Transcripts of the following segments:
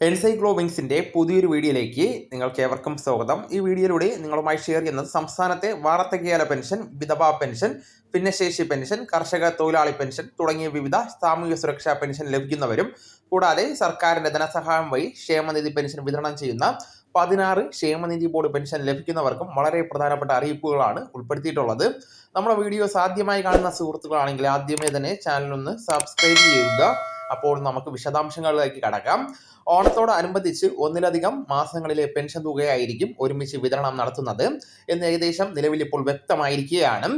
എൻസൈക്ലോവിങ്സിൻ്റെ പുതിയൊരു വീഡിയോയിലേക്ക് നിങ്ങൾക്ക് ഏവർക്കും സ്വാഗതം. ഈ വീഡിയോയിലൂടെ നിങ്ങളുമായി ഷെയർ ചെയ്യുന്നത് സംസ്ഥാനത്തെ വാർദ്ധക്യകാല പെൻഷൻ, വിധവാ പെൻഷൻ, ഭിന്നശേഷി പെൻഷൻ, കർഷക തൊഴിലാളി പെൻഷൻ തുടങ്ങിയ വിവിധ സാമൂഹ്യ സുരക്ഷാ പെൻഷൻ ലഭിക്കുന്നവരും കൂടാതെ സർക്കാരിൻ്റെ ധനസഹായം വഴി ക്ഷേമനിധി പെൻഷൻ വിതരണം ചെയ്യുന്ന 16 ക്ഷേമനിധി ബോർഡ് പെൻഷൻ ലഭിക്കുന്നവർക്കും വളരെ പ്രധാനപ്പെട്ട അറിയിപ്പുകളാണ് ഉൾപ്പെടുത്തിയിട്ടുള്ളത്. നമ്മുടെ വീഡിയോസ് ആദ്യമായി കാണുന്ന സുഹൃത്തുക്കളാണെങ്കിൽ ആദ്യമേ തന്നെ ചാനലൊന്ന് സബ്സ്ക്രൈബ് ചെയ്യുക. അപ്പോൾ നമുക്ക് വിശദാംശങ്ങളിലേക്ക് കടക്കാം. ഓണത്തോടനുബന്ധിച്ച് ഒന്നിലധികം മാസങ്ങളിലെ പെൻഷൻ തുകയായിരിക്കും ഒരുമിച്ച് വിതരണം നടത്തുന്നത് എന്ന് ഏകദേശം നിലവിൽ ഇപ്പോൾ വ്യക്തമായിരിക്കുകയാണ്.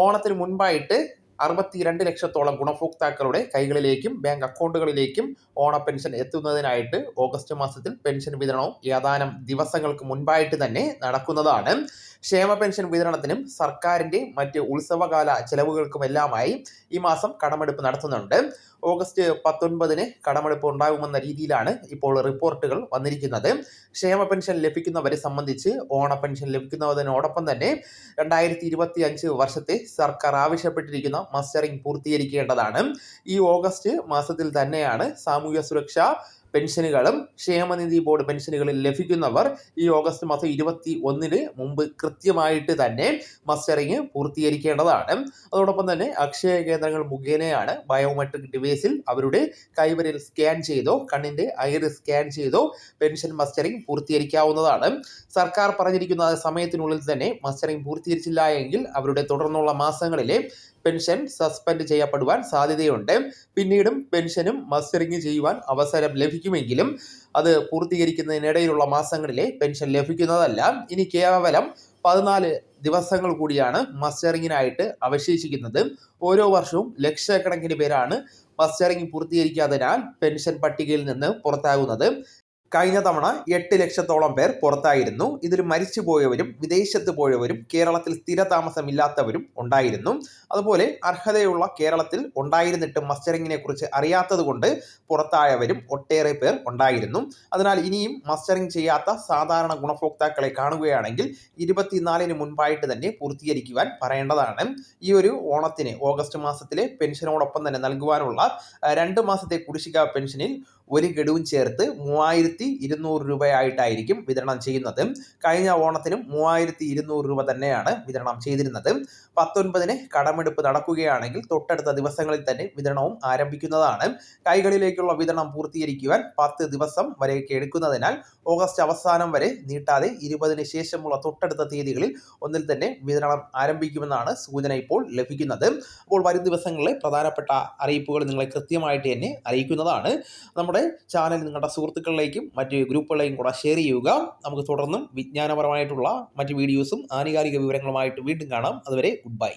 ഓണത്തിന് മുൻപായിട്ട് 62 ലക്ഷത്തോളം ഗുണഭോക്താക്കളുടെ കൈകളിലേക്കും ബാങ്ക് അക്കൗണ്ടുകളിലേക്കും ഓണ പെൻഷൻ എത്തുന്നതിനായിട്ട് ഓഗസ്റ്റ് മാസത്തിൽ പെൻഷൻ വിതരണവും ഏതാനും ദിവസങ്ങൾക്ക് മുൻപായിട്ട് തന്നെ നടക്കുന്നതാണ്. ക്ഷേമ പെൻഷൻ വിതരണത്തിനും സർക്കാരിൻ്റെ മറ്റ് ഉത്സവകാല ചെലവുകൾക്കുമെല്ലാമായി ഈ മാസം കടമെടുപ്പ് നടത്തുന്നുണ്ട്. ഓഗസ്റ്റ് 19 കടമെടുപ്പ് ഉണ്ടാകുമെന്ന രീതിയിലാണ് ഇപ്പോൾ റിപ്പോർട്ടുകൾ വന്നിരിക്കുന്നത്. ക്ഷേമ പെൻഷൻ ലഭിക്കുന്നവരെ സംബന്ധിച്ച് ഓണ പെൻഷൻ ലഭിക്കുന്നതിനോടൊപ്പം തന്നെ 2025 വർഷത്തെ സർക്കാർ ആവശ്യപ്പെട്ടിരിക്കുന്ന മസ്റ്ററിംഗ് പൂർത്തീകരിക്കേണ്ടതാണ്. ഈ ഓഗസ്റ്റ് മാസത്തിൽ തന്നെയാണ് സാമൂഹ്യ സുരക്ഷാ പെൻഷനുകളും ക്ഷേമനിധി ബോർഡ് പെൻഷനുകളിൽ ലഭിക്കുന്നവർ ഈ ഓഗസ്റ്റ് മാസം 21 മുമ്പ് കൃത്യമായിട്ട് തന്നെ മസ്റ്ററിങ് പൂർത്തീകരിക്കേണ്ടതാണ്. അതോടൊപ്പം തന്നെ അക്ഷയ കേന്ദ്രങ്ങൾ മുഖേനയാണ് ബയോമെട്രിക് ഡിവൈസിൽ അവരുടെ കൈവിരൽ സ്കാൻ ചെയ്തോ കണ്ണിൻ്റെ ഐറിസ് സ്കാൻ ചെയ്തോ പെൻഷൻ മസ്റ്ററിങ് പൂർത്തീകരിക്കാവുന്നതാണ്. സർക്കാർ പറഞ്ഞിരിക്കുന്ന സമയത്തിനുള്ളിൽ തന്നെ മസ്റ്ററിങ് പൂർത്തീകരിച്ചില്ല എങ്കിൽ അവരുടെ തുടർന്നുള്ള മാസങ്ങളിലെ പെൻഷൻ സസ്പെൻഡ് ചെയ്യപ്പെടുവാൻ സാധ്യതയുണ്ട്. പിന്നീടും പെൻഷനും മസ്റ്ററിങ് ചെയ്യുവാൻ അവസരം ലഭിക്കുമെങ്കിലും അത് പൂർത്തീകരിക്കുന്നതിനിടയിലുള്ള മാസങ്ങളിലെ പെൻഷൻ ലഭിക്കുന്നതല്ല. ഇനി കേവലം 14 ദിവസങ്ങൾ കൂടിയാണ് മസ്റ്ററിങ്ങിനായിട്ട് അവശേഷിക്കുന്നത്. ഓരോ വർഷവും ലക്ഷക്കണക്കിന് പേരാണ് മസ്റ്ററിങ് പൂർത്തീകരിക്കാത്തതിനാൽ പെൻഷൻ പട്ടികയിൽ നിന്ന് പുറത്താകുന്നത്. കഴിഞ്ഞ തവണ 8 ലക്ഷത്തോളം പേർ പുറത്തായിരുന്നു. ഇതിൽ മരിച്ചു പോയവരും വിദേശത്ത് പോയവരും കേരളത്തിൽ സ്ഥിരതാമസമില്ലാത്തവരും ഉണ്ടായിരുന്നു. അതുപോലെ അർഹതയുള്ള കേരളത്തിൽ ഉണ്ടായിരുന്നിട്ട് മസ്റ്ററിങ്ങിനെ കുറിച്ച് അറിയാത്തത് കൊണ്ട് പുറത്തായവരും ഒട്ടേറെ പേർ ഉണ്ടായിരുന്നു. അതിനാൽ ഇനിയും മസ്റ്ററിങ് ചെയ്യാത്ത സാധാരണ ഗുണഭോക്താക്കളെ കാണുകയാണെങ്കിൽ 24 മുൻപായിട്ട് തന്നെ പൂർത്തീകരിക്കുവാൻ പറയേണ്ടതാണ്. ഈ ഒരു ഓണത്തിന് ഓഗസ്റ്റ് മാസത്തിലെ പെൻഷനോടൊപ്പം തന്നെ നൽകുവാനുള്ള 2 മാസത്തെ കുടിശ്ശിക പെൻഷനിൽ ഒരു ഗഡുവും ചേർത്ത് 3200 രൂപയായിട്ടായിരിക്കും വിതരണം ചെയ്യുന്നത്. കഴിഞ്ഞ ഓണത്തിനും 3200 രൂപ തന്നെയാണ് വിതരണം ചെയ്തിരുന്നത്. 19 കടമെടുപ്പ് നടക്കുകയാണെങ്കിൽ തൊട്ടടുത്ത ദിവസങ്ങളിൽ തന്നെ വിതരണവും ആരംഭിക്കുന്നതാണ്. കൈകളിലേക്കുള്ള വിതരണം പൂർത്തീകരിക്കുവാൻ 10 ദിവസം വരെയൊക്കെ എടുക്കുന്നതിനാൽ ഓഗസ്റ്റ് അവസാനം വരെ നീട്ടാതെ 20 ശേഷമുള്ള തൊട്ടടുത്ത തീയതികളിൽ ഒന്നിൽ തന്നെ വിതരണം ആരംഭിക്കുമെന്നാണ് സൂചന ഇപ്പോൾ ലഭിക്കുന്നത്. അപ്പോൾ വരും ദിവസങ്ങളിലെ പ്രധാനപ്പെട്ട അറിയിപ്പുകൾ നിങ്ങളെ കൃത്യമായിട്ട് തന്നെ അറിയിക്കുന്നതാണ്. നമ്മുടെ ചാനൽ നിങ്ങളുടെ സുഹൃത്തുക്കളിലേക്കും മറ്റ് ഗ്രൂപ്പുകളിലേക്കും കൂടെ ഷെയർ ചെയ്യുക. നമുക്ക് തുടർന്നും വിജ്ഞാനപരമായിട്ടുള്ള മറ്റ് വീഡിയോസും ആനുകാലിക വിവരങ്ങളുമായിട്ട് വീണ്ടും കാണാം. അതുവരെ ഗുഡ് ബൈ.